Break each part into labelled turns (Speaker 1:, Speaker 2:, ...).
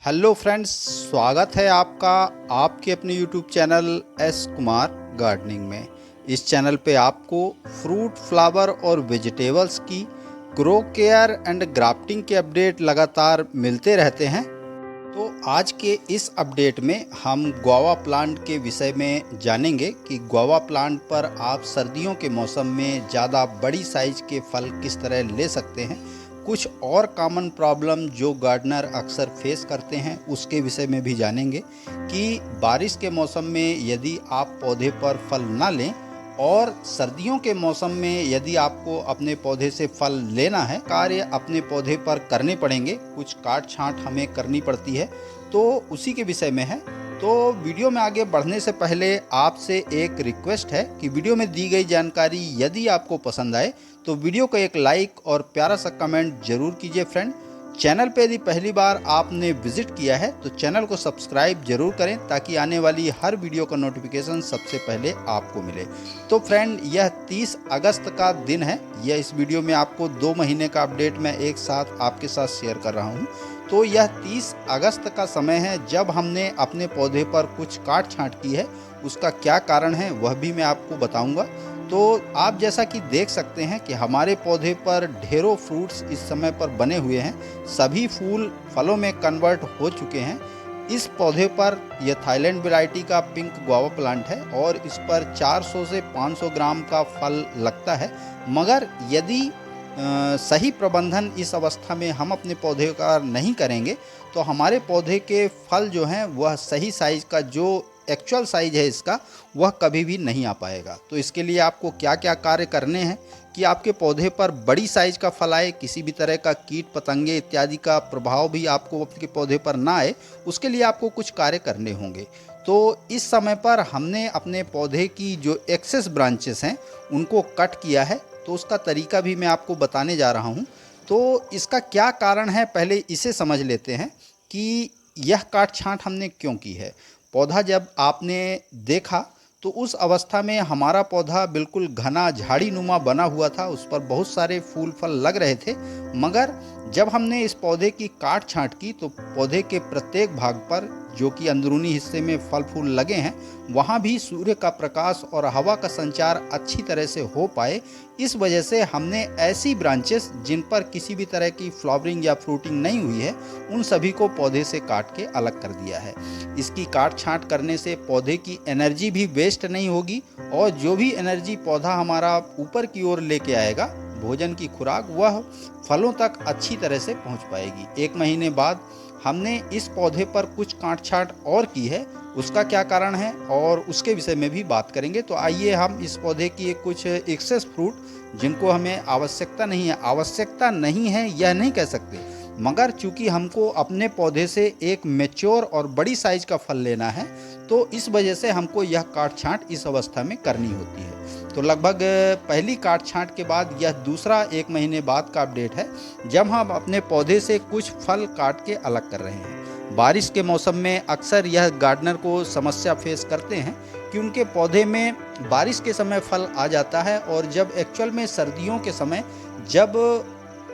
Speaker 1: Hello friends, स्वागत है आपका आपके अपने YouTube channel S Kumar gardening में। इस चैनल पे आपको फ्रूट, फ्लावर और वेजिटेबल्स की ग्रो केयर एंड ग्राफ्टिंग के अपडेट लगातार मिलते रहते हैं। तो आज के इस अपडेट में हम गुआवा प्लांट के विषय में जानेंगे कि गुआवा प्लांट पर आप सर्दियों के मौसम में ज़्यादा बड़ी साइज के फल किस तरह ले सकते हैं। कुछ और कॉमन प्रॉब्लम जो गार्डनर अक्सर फेस करते हैं उसके विषय में भी जानेंगे कि बारिश के मौसम में यदि आप पौधे पर फल ना लें और सर्दियों के मौसम में यदि आपको अपने पौधे से फल लेना है, कार्य अपने पौधे पर करने पड़ेंगे, कुछ काट छांट हमें करनी पड़ती है, तो उसी के विषय में है। तो वीडियो में आगे बढ़ने से पहले आपसे एक रिक्वेस्ट है कि वीडियो में दी गई जानकारी यदि आपको पसंद आए तो वीडियो को एक लाइक और प्यारा सा कमेंट जरूर कीजिए फ्रेंड। चैनल पे यदि पहली बार आपने विजिट किया है तो चैनल को सब्सक्राइब जरूर करें ताकि आने वाली हर वीडियो का नोटिफिकेशन सबसे पहले आपको मिले। तो फ्रेंड, यह 30 अगस्त का दिन है। यह इस वीडियो में आपको 2 महीने का अपडेट मैं एक साथ आपके साथ शेयर कर रहा हूँ। तो यह 30 अगस्त का समय है जब हमने अपने पौधे पर कुछ काट छांट की है। उसका क्या कारण है वह भी मैं आपको बताऊंगा। तो आप जैसा कि देख सकते हैं कि हमारे पौधे पर ढेरों फ्रूट्स इस समय पर बने हुए हैं। सभी फूल फलों में कन्वर्ट हो चुके हैं। इस पौधे पर यह थाईलैंड वैरायटी का पिंक गुआवा प्लांट है और इस पर 400 से 500 ग्राम का फल लगता है। मगर यदि सही प्रबंधन इस अवस्था में हम अपने पौधे का नहीं करेंगे तो हमारे पौधे के फल जो हैं वह सही साइज़ का, जो एक्चुअल साइज है इसका, वह कभी भी नहीं आ पाएगा। तो इसके लिए आपको क्या क्या कार्य करने हैं कि आपके पौधे पर बड़ी साइज का फल आए, किसी भी तरह का कीट पतंगे इत्यादि का प्रभाव भी आपको आपके पौधे पर ना आए, उसके लिए आपको कुछ कार्य करने होंगे। तो इस समय पर हमने अपने पौधे की जो एक्सेस ब्रांचेस हैं उनको कट किया है, तो उसका तरीका भी मैं आपको बताने जा रहा हूँ। तो इसका क्या कारण है, पहले इसे समझ लेते हैं कि यह काट छांट हमने क्यों की है। पौधा जब आपने देखा तो उस अवस्था में हमारा पौधा बिल्कुल घना झाड़ी नुमा बना हुआ था, उस पर बहुत सारे फूल फल लग रहे थे। मगर जब हमने इस पौधे की काट छांट की तो पौधे के प्रत्येक भाग पर, जो कि अंदरूनी हिस्से में फल फूल लगे हैं, वहाँ भी सूर्य का प्रकाश और हवा का संचार अच्छी तरह से हो पाए। इस वजह से हमने ऐसी ब्रांचेस जिन पर किसी भी तरह की फ्लावरिंग या फ्रूटिंग नहीं हुई है, उन सभी को पौधे से काट के अलग कर दिया है। इसकी काट छांट करने से पौधे की एनर्जी भी वेस्ट नहीं होगी और जो भी एनर्जी पौधा हमारा ऊपर की ओर लेके आएगा, भोजन की खुराक, वह फलों तक अच्छी तरह से पहुंच पाएगी। 1 महीने बाद हमने इस पौधे पर कुछ काट छांट और की है, उसका क्या कारण है और उसके विषय में भी बात करेंगे। तो आइए हम इस पौधे की कुछ एक्सेस फ्रूट जिनको हमें आवश्यकता नहीं है यह नहीं कह सकते, मगर चूंकि हमको अपने पौधे से एक मैच्योर और बड़ी साइज का फल लेना है, तो इस वजह से हमको यह काट छांट इस अवस्था में करनी होती है। तो लगभग पहली काट छांट के बाद यह दूसरा 1 महीने बाद का अपडेट है जब हम अपने पौधे से कुछ फल काट के अलग कर रहे हैं। बारिश के मौसम में अक्सर यह गार्डनर को समस्या फेस करते हैं कि उनके पौधे में बारिश के समय फल आ जाता है और जब एक्चुअल में सर्दियों के समय जब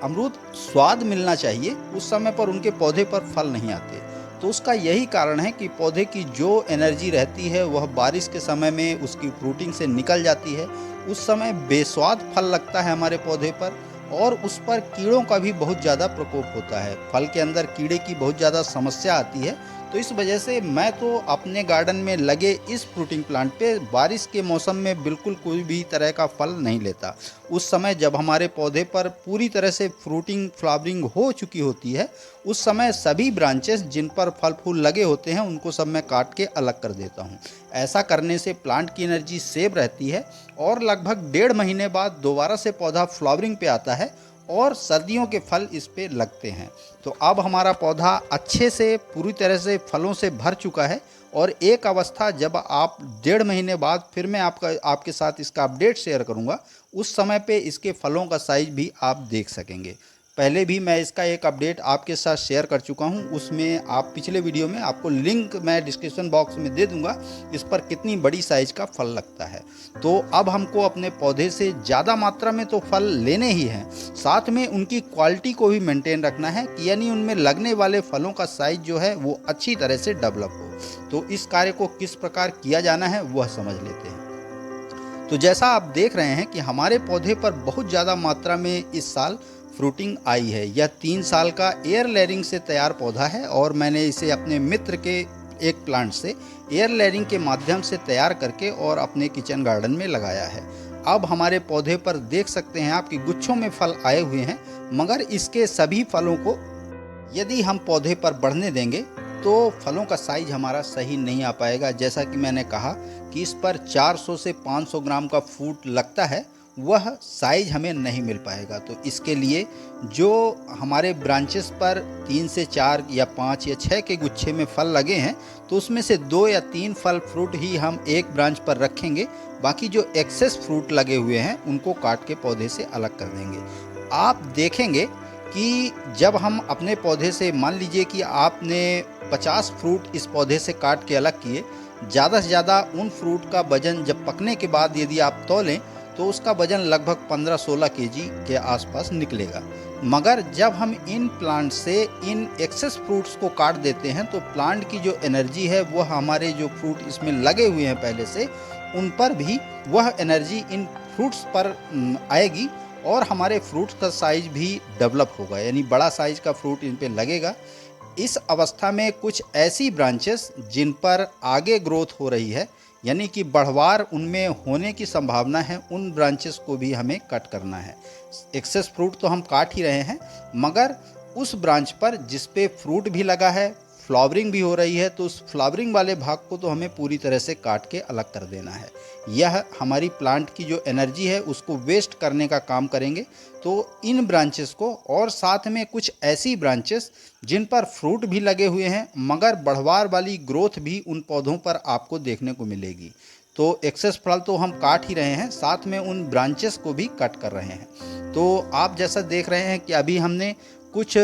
Speaker 1: अमरूद स्वाद मिलना चाहिए उस समय पर उनके पौधे पर फल नहीं आते। तो उसका यही कारण है कि पौधे की जो एनर्जी रहती है वह बारिश के समय में उसकी फ्रूटिंग से निकल जाती है। उस समय बेस्वाद फल लगता है हमारे पौधे पर और उस पर कीड़ों का भी बहुत ज़्यादा प्रकोप होता है। फल के अंदर कीड़े की बहुत ज़्यादा समस्या आती है। तो इस वजह से मैं तो अपने गार्डन में लगे इस फ्रूटिंग प्लांट पे बारिश के मौसम में बिल्कुल कोई भी तरह का फल नहीं लेता। उस समय जब हमारे पौधे पर पूरी तरह से फ्रूटिंग फ्लावरिंग हो चुकी होती है, उस समय सभी ब्रांचेस जिन पर फल फूल लगे होते हैं उनको सब मैं काट के अलग कर देता हूँ। ऐसा करने से प्लांट की एनर्जी सेव रहती है और लगभग 1.5 महीने बाद दोबारा से पौधा फ्लावरिंग पे आता है और सर्दियों के फल इस पे लगते हैं। तो अब हमारा पौधा अच्छे से पूरी तरह से फलों से भर चुका है और एक अवस्था जब आप 1.5 महीने बाद फिर मैं आपके साथ इसका अपडेट शेयर करूंगा, उस समय पे इसके फलों का साइज भी आप देख सकेंगे। पहले भी मैं इसका एक अपडेट आपके साथ शेयर कर चुका हूं। उसमें आप पिछले वीडियो में आपको लिंक मैं डिस्क्रिप्शन बॉक्स में दे दूंगा, इस पर कितनी बड़ी साइज का फल लगता है। तो अब हमको अपने पौधे से ज़्यादा मात्रा में तो फल लेने ही हैं, साथ में उनकी क्वालिटी को भी मेंटेन रखना है कि यानी उनमें लगने वाले फलों का साइज जो है वो अच्छी तरह से डेवलप हो। तो इस कार्य को किस प्रकार किया जाना है वह समझ लेते हैं। तो जैसा आप देख रहे हैं कि हमारे पौधे पर बहुत ज़्यादा मात्रा में इस साल फ्रूटिंग आई है। यह 3 साल का एयर लेयरिंग से तैयार पौधा है और मैंने इसे अपने मित्र के एक प्लांट से एयर लेयरिंग के माध्यम से तैयार करके और अपने किचन गार्डन में लगाया है। अब हमारे पौधे पर देख सकते हैं आप कि गुच्छों में फल आए हुए हैं, मगर इसके सभी फलों को यदि हम पौधे पर बढ़ने देंगे तो फलों का साइज हमारा सही नहीं आ पाएगा। जैसा कि मैंने कहा कि इस पर 400 से 500 ग्राम का फ्रूट लगता है, वह साइज हमें नहीं मिल पाएगा। तो इसके लिए जो हमारे ब्रांचेस पर 3 से 4 या 5 या 6 के गुच्छे में फल लगे हैं, तो उसमें से 2 या 3 फल फ्रूट ही हम एक ब्रांच पर रखेंगे। बाकी जो एक्सेस फ्रूट लगे हुए हैं उनको काट के पौधे से अलग कर देंगे। आप देखेंगे कि जब हम अपने पौधे से, मान लीजिए कि आपने 50 फ्रूट इस पौधे से काट के अलग किए, ज़्यादा से ज़्यादा उन फ्रूट का वजन जब पकने के बाद यदि आप तौलें तो उसका वजन लगभग 15-16 केजी के आसपास निकलेगा। मगर जब हम इन प्लांट से इन एक्सेस फ्रूट्स को काट देते हैं तो प्लांट की जो एनर्जी है वह हमारे जो फ्रूट इसमें लगे हुए हैं पहले से, उन पर भी वह एनर्जी इन फ्रूट्स पर आएगी और हमारे फ्रूट्स का साइज भी डेवलप होगा, यानी बड़ा साइज का फ्रूट इन पे लगेगा। इस अवस्था में कुछ ऐसी ब्रांचेस जिन पर आगे ग्रोथ हो रही है, यानी कि बढ़वार उनमें होने की संभावना है, उन ब्रांचेस को भी हमें कट करना है। एक्सेस फ्रूट तो हम काट ही रहे हैं, मगर उस ब्रांच पर जिस पे फ्रूट भी लगा है, फ्लावरिंग भी हो रही है, तो उस फ्लावरिंग वाले भाग को तो हमें पूरी तरह से काट के अलग कर देना है। यह हमारी प्लांट की जो एनर्जी है उसको वेस्ट करने का काम करेंगे। तो इन ब्रांचेस को, और साथ में कुछ ऐसी ब्रांचेस जिन पर फ्रूट भी लगे हुए हैं मगर बढ़वार वाली ग्रोथ भी उन पौधों पर आपको देखने को मिलेगी। तो एक्सेस फल तो हम काट ही रहे हैं, साथ में उन ब्रांचेस को भी कट कर रहे हैं। तो आप जैसा देख रहे हैं कि अभी हमने कुछ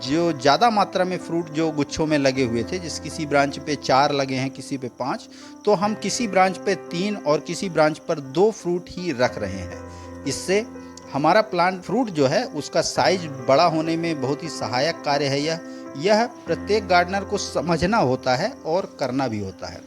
Speaker 1: जो ज़्यादा मात्रा में फ्रूट जो गुच्छों में लगे हुए थे, जिस किसी ब्रांच पे 4 लगे हैं, किसी पे 5, तो हम किसी ब्रांच पे 3 और किसी ब्रांच पर 2 फ्रूट ही रख रहे हैं। इससे हमारा प्लांट फ्रूट जो है उसका साइज बड़ा होने में बहुत ही सहायक कार्य है। यह प्रत्येक गार्डनर को समझना होता है और करना भी होता है।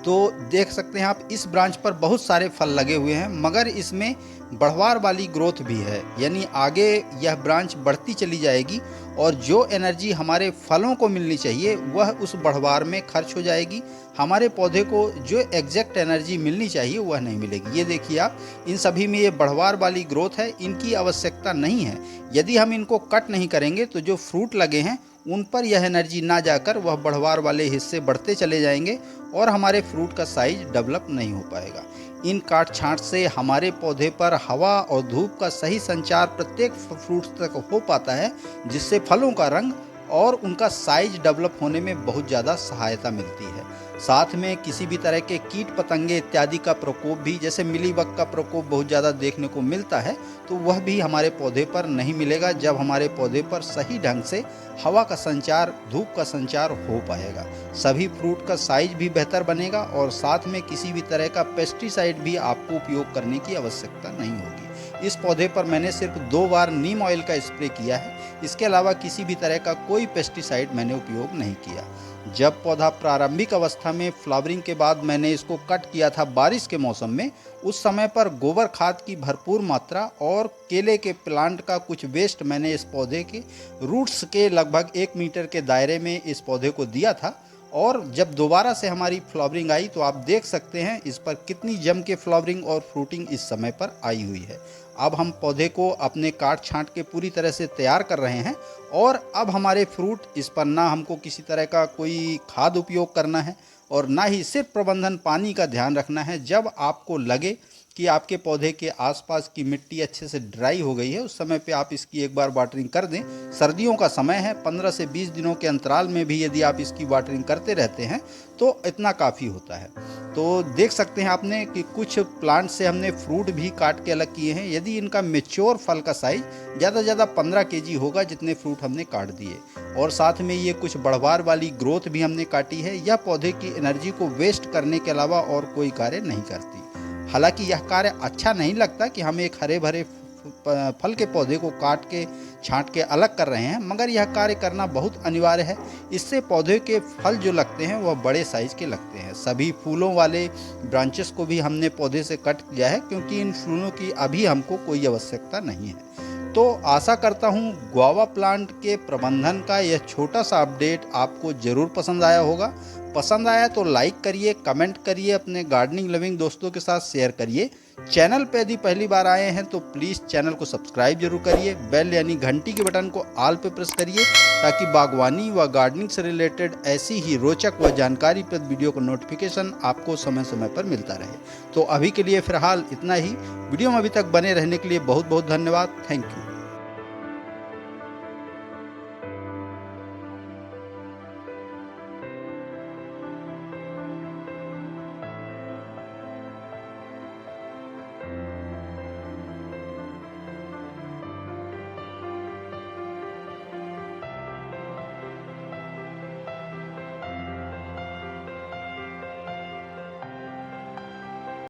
Speaker 1: तो देख सकते हैं आप इस ब्रांच पर बहुत सारे फल लगे हुए हैं, मगर इसमें बढ़वार वाली ग्रोथ भी है, यानी आगे यह ब्रांच बढ़ती चली जाएगी और जो एनर्जी हमारे फलों को मिलनी चाहिए वह उस बढ़वार में खर्च हो जाएगी। हमारे पौधे को जो एग्जैक्ट एनर्जी मिलनी चाहिए वह नहीं मिलेगी। ये देखिए आप, इन सभी में ये बढ़वार वाली ग्रोथ है, इनकी आवश्यकता नहीं है। यदि हम इनको कट नहीं करेंगे तो जो फ्रूट लगे हैं उन पर यह एनर्जी ना जाकर वह बढ़वार वाले हिस्से बढ़ते चले जाएंगे और हमारे फ्रूट का साइज डेवलप नहीं हो पाएगा। इन काट छांट से हमारे पौधे पर हवा और धूप का सही संचार प्रत्येक फ्रूट तक हो पाता है, जिससे फलों का रंग और उनका साइज डेवलप होने में बहुत ज़्यादा सहायता मिलती है। साथ में किसी भी तरह के कीट पतंगे इत्यादि का प्रकोप भी, जैसे मिलीबग का प्रकोप बहुत ज़्यादा देखने को मिलता है, तो वह भी हमारे पौधे पर नहीं मिलेगा जब हमारे पौधे पर सही ढंग से हवा का संचार, धूप का संचार हो पाएगा। सभी फ्रूट का साइज भी बेहतर बनेगा और साथ में किसी भी तरह का पेस्टिसाइड भी आपको उपयोग करने की आवश्यकता नहीं होगी। इस पौधे पर मैंने सिर्फ 2 बार नीम ऑयल का स्प्रे किया है, इसके अलावा किसी भी तरह का कोई पेस्टिसाइड मैंने उपयोग नहीं किया। जब पौधा प्रारंभिक अवस्था में फ्लावरिंग के बाद मैंने इसको कट किया था बारिश के मौसम में, उस समय पर गोबर खाद की भरपूर मात्रा और केले के प्लांट का कुछ वेस्ट मैंने इस पौधे के रूट्स के लगभग 1 मीटर के दायरे में इस पौधे को दिया था। और जब दोबारा से हमारी फ्लावरिंग आई तो आप देख सकते हैं इस पर कितनी जम के फ्लावरिंग और फ्रूटिंग इस समय पर आई हुई है। अब हम पौधे को अपने काट छांट के पूरी तरह से तैयार कर रहे हैं और अब हमारे फ्रूट, इस पर ना हमको किसी तरह का कोई खाद उपयोग करना है और ना ही सिर्फ प्रबंधन पानी का ध्यान रखना है। जब आपको लगे कि आपके पौधे के आसपास की मिट्टी अच्छे से ड्राई हो गई है, उस समय पे आप इसकी एक बार वाटरिंग कर दें। सर्दियों का समय है, 15 से 20 दिनों के अंतराल में भी यदि आप इसकी वाटरिंग करते रहते हैं तो इतना काफ़ी होता है। तो देख सकते हैं आपने कि कुछ प्लांट से हमने फ्रूट भी काट के अलग किए हैं। यदि इनका मेच्योर फल का साइज़ ज़्यादा से ज़्यादा 15 केजी होगा जितने फ्रूट हमने काट दिए, और साथ में ये कुछ बढ़वार वाली ग्रोथ भी हमने काटी है। यह पौधे की एनर्जी को वेस्ट करने के अलावा और कोई कार्य नहीं करती। हालांकि यह कार्य अच्छा नहीं लगता कि हम एक हरे भरे फल के पौधे को काट के छांट के अलग कर रहे हैं, मगर यह कार्य करना बहुत अनिवार्य है। इससे पौधे के फल जो लगते हैं वह बड़े साइज के लगते हैं। सभी फूलों वाले ब्रांचेस को भी हमने पौधे से कट किया है, क्योंकि इन फूलों की अभी हमको कोई आवश्यकता नहीं है। तो आशा करता हूँ गुआवा प्लांट के प्रबंधन का यह छोटा सा अपडेट आपको ज़रूर पसंद आया होगा। पसंद आया तो लाइक करिए, कमेंट करिए, अपने गार्डनिंग लविंग दोस्तों के साथ शेयर करिए। चैनल पे यदि पहली बार आए हैं तो प्लीज़ चैनल को सब्सक्राइब जरूर करिए। बेल यानी घंटी के बटन को ऑल पे प्रेस करिए, ताकि बागवानी व गार्डनिंग से रिलेटेड ऐसी ही रोचक व जानकारीप्रद वीडियो का नोटिफिकेशन आपको समय समय पर मिलता रहे। तो अभी के लिए फ़िलहाल इतना ही। वीडियो में अभी तक बने रहने के लिए बहुत बहुत धन्यवाद। Thank you.